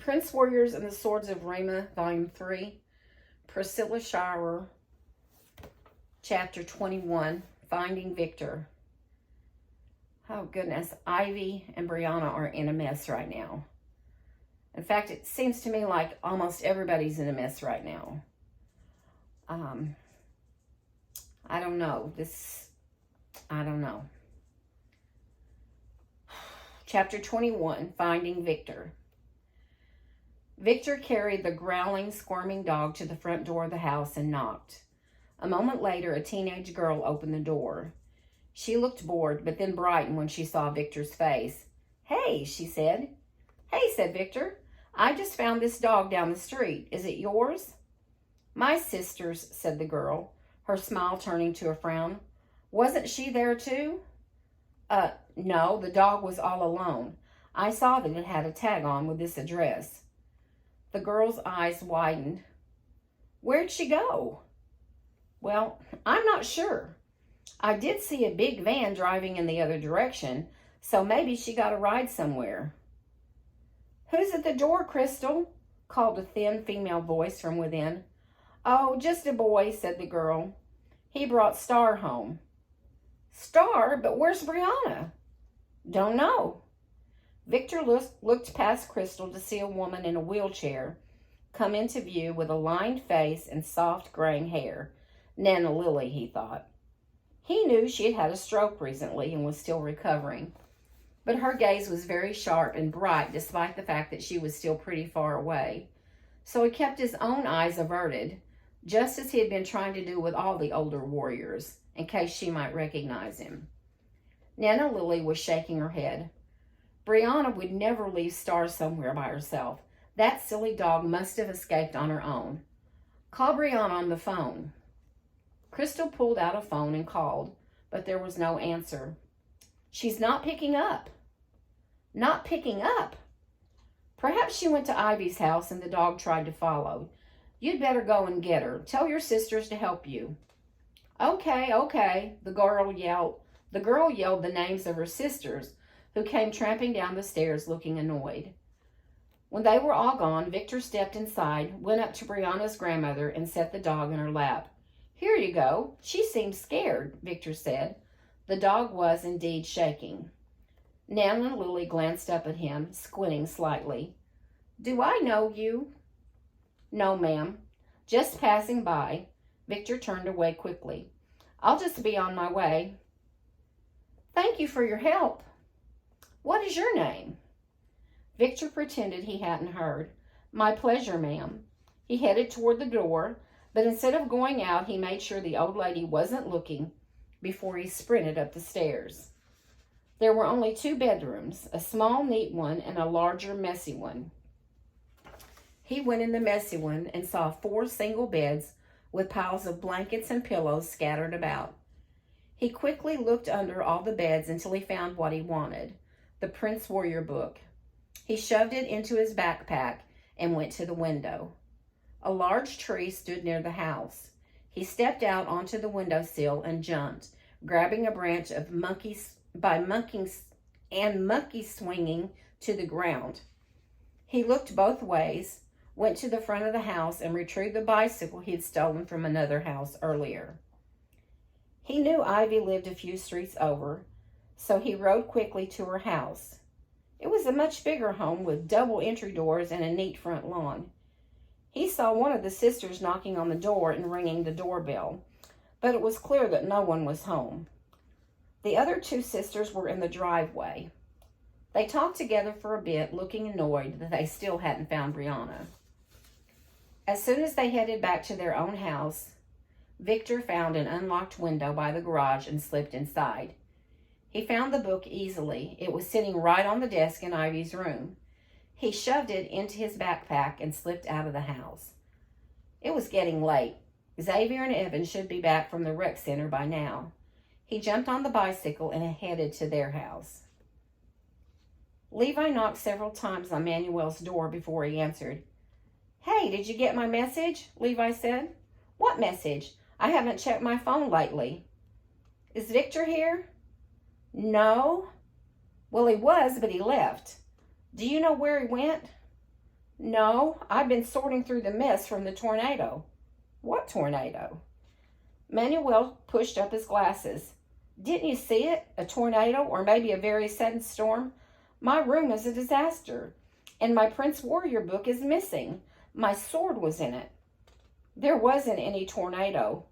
Prince Warriors and the Swords of Rama, Volume 3, Priscilla Shirer, Chapter 21, Finding Victor. Oh, goodness. Ivy and Brianna are in a mess right now. In fact, it seems to me like almost everybody's in a mess right now. I don't know. I don't know. Chapter 21, Finding Victor. Victor carried the growling, squirming dog to the front door of the house and knocked. A moment later, a teenage girl opened the door. She looked bored, but then brightened when she saw Victor's face. "Hey," she said. "Hey," said Victor. "I just found this dog down the street. Is it yours?" "My sister's," said the girl, her smile turning to a frown. "Wasn't she there too?" No, the dog was all alone. I saw that it had a tag on with this address." The girl's eyes widened. "Where'd she go?" "Well, I'm not sure. I did see a big van driving in the other direction, so maybe she got a ride somewhere." "Who's at the door, Crystal?" called a thin female voice from within. "Oh, just a boy," said the girl. "He brought Star home." "Star? But where's Brianna?" "Don't know." Victor looked past Crystal to see a woman in a wheelchair come into view with a lined face and soft graying hair. Nana Lily, he thought. He knew she had had a stroke recently and was still recovering, but her gaze was very sharp and bright despite the fact that she was still pretty far away. So he kept his own eyes averted, just as he had been trying to do with all the older warriors, in case she might recognize him. Nana Lily was shaking her head. Brianna would never leave Star somewhere by herself. That silly dog must have escaped on her own. "Call Brianna on the phone." Crystal pulled out a phone and called, but there was no answer. "She's not picking up." "Not picking up?" "Perhaps she went to Ivy's house and the dog tried to follow. You'd better go and get her. Tell your sisters to help you." Okay, the girl yelled the names of her sisters, who came tramping down the stairs looking annoyed. When they were all gone, Victor stepped inside, went up to Brianna's grandmother, and set the dog in her lap. "Here you go. She seems scared," Victor said. The dog was indeed shaking. Nana Lily glanced up at him, squinting slightly. "Do I know you?" "No, ma'am. Just passing by." Victor turned away quickly. "I'll just be on my way." "Thank you for your help. What is your name?" Victor pretended he hadn't heard. "My pleasure, ma'am." He headed toward the door, but instead of going out, he made sure the old lady wasn't looking before he sprinted up the stairs. There were only 2 bedrooms, a small, neat one and a larger, messy one. He went in the messy one and saw 4 single beds with piles of blankets and pillows scattered about. He quickly looked under all the beds until he found what he wanted, the Prince Warrior book. He shoved it into his backpack and went to the window. A large tree stood near the house. He stepped out onto the windowsill and jumped, grabbing a branch of monkey swinging to the ground. He looked both ways, went to the front of the house, and retrieved the bicycle he had stolen from another house earlier. He knew Ivy lived a few streets over, so he rode quickly to her house. It was a much bigger home with double entry doors and a neat front lawn. He saw one of the sisters knocking on the door and ringing the doorbell, but it was clear that no one was home. The other 2 sisters were in the driveway. They talked together for a bit, looking annoyed that they still hadn't found Brianna. As soon as they headed back to their own house, Victor found an unlocked window by the garage and slipped inside. He found the book easily. It was sitting right on the desk in Ivy's room. He shoved it into his backpack and slipped out of the house. It was getting late. Xavier and Evan should be back from the rec center by now. He jumped on the bicycle and headed to their house. Levi knocked several times on Manuel's door before he answered. "Hey, did you get my message?" Levi said. "What message? I haven't checked my phone lately." "Is Victor here?" "No." "Well, he was, but he left. Do you know where he went?" No, I've been sorting through the mess from the tornado. What tornado? Manuel pushed up his glasses. Didn't you see it? A tornado, or maybe a very sudden storm? My room is a disaster, and my Prince Warrior book is missing. My sword was in it. There wasn't any tornado.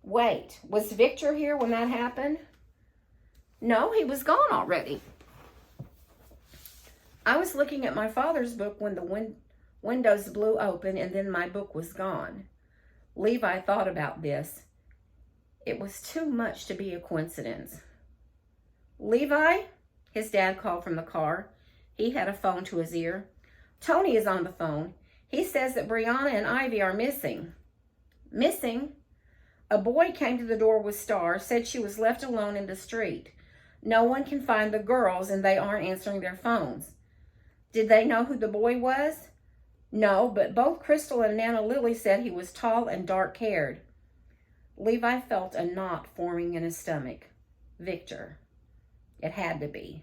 Wait, was Victor here when that happened? No, he was gone already. I was looking at my father's book when the windows blew open and then my book was gone. Levi thought about this. It was too much to be a coincidence. Levi? His dad called from the car. He had a phone to his ear. Tony is on the phone. He says that Brianna and Ivy are missing. Missing? A boy came to the door with Star, said she was left alone in the street. No one can find the girls and they aren't answering their phones. Did they know who the boy was? No, but both Crystal and Nana Lily said he was tall and dark-haired. Levi felt a knot forming in his stomach. Victor. It had to be.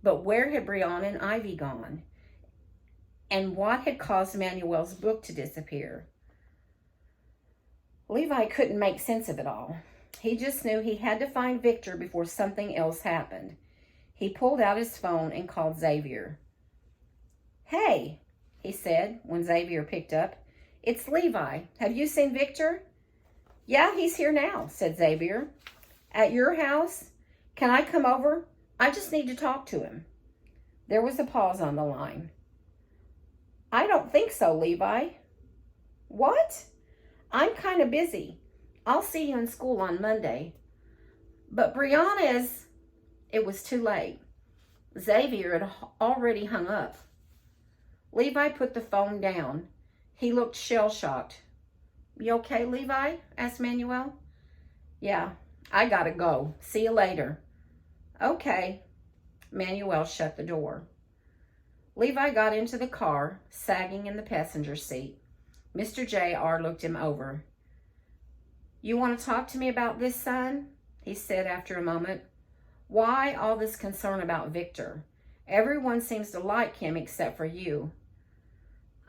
But where had Brianna and Ivy gone? And what had caused Manuel's book to disappear? Levi couldn't make sense of it all. He just knew he had to find Victor before something else happened. He pulled out his phone and called Xavier. Hey, he said when Xavier picked up. It's Levi. Have you seen Victor? Yeah, he's here now, said Xavier. At your house? Can I come over? I just need to talk to him. There was a pause on the line. I don't think so, Levi. What? I'm kind of busy. I'll see you in school on Monday. But Brianna is... It was too late. Xavier had already hung up. Levi put the phone down. He looked shell-shocked. You okay, Levi? Asked Manuel. Yeah, I gotta go. See you later. Okay. Manuel shut the door. Levi got into the car, sagging in the passenger seat. Mr. J.R. looked him over. You want to talk to me about this, son? He said after a moment. Why all this concern about Victor? Everyone seems to like him except for you.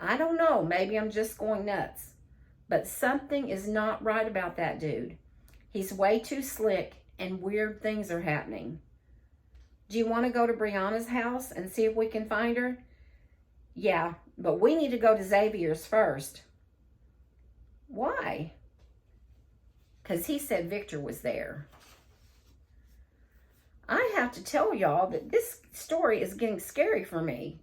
I don't know. Maybe I'm just going nuts. But something is not right about that dude. He's way too slick and weird things are happening. Do you want to go to Brianna's house and see if we can find her? Yeah, but we need to go to Xavier's first. Why? Because he said Victor was there. I have to tell y'all that this story is getting scary for me.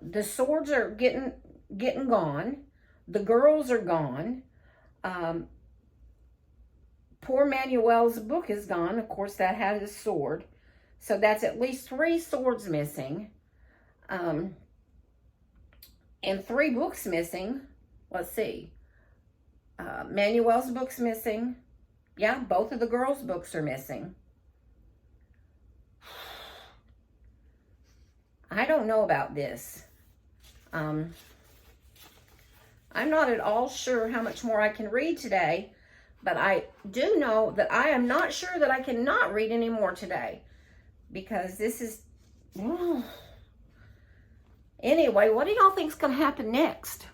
The swords are getting gone. The girls are gone. Poor Manuel's book is gone. Of course, that had his sword. So that's at least 3 swords missing. And 3 books missing. Let's see. Manuel's book's missing. Yeah, both of the girls' books are missing. I don't know about this. I'm not at all sure how much more I can read today, but I do know that I am not sure that I cannot read any more today because this is... Anyway, what do y'all think's going to happen next?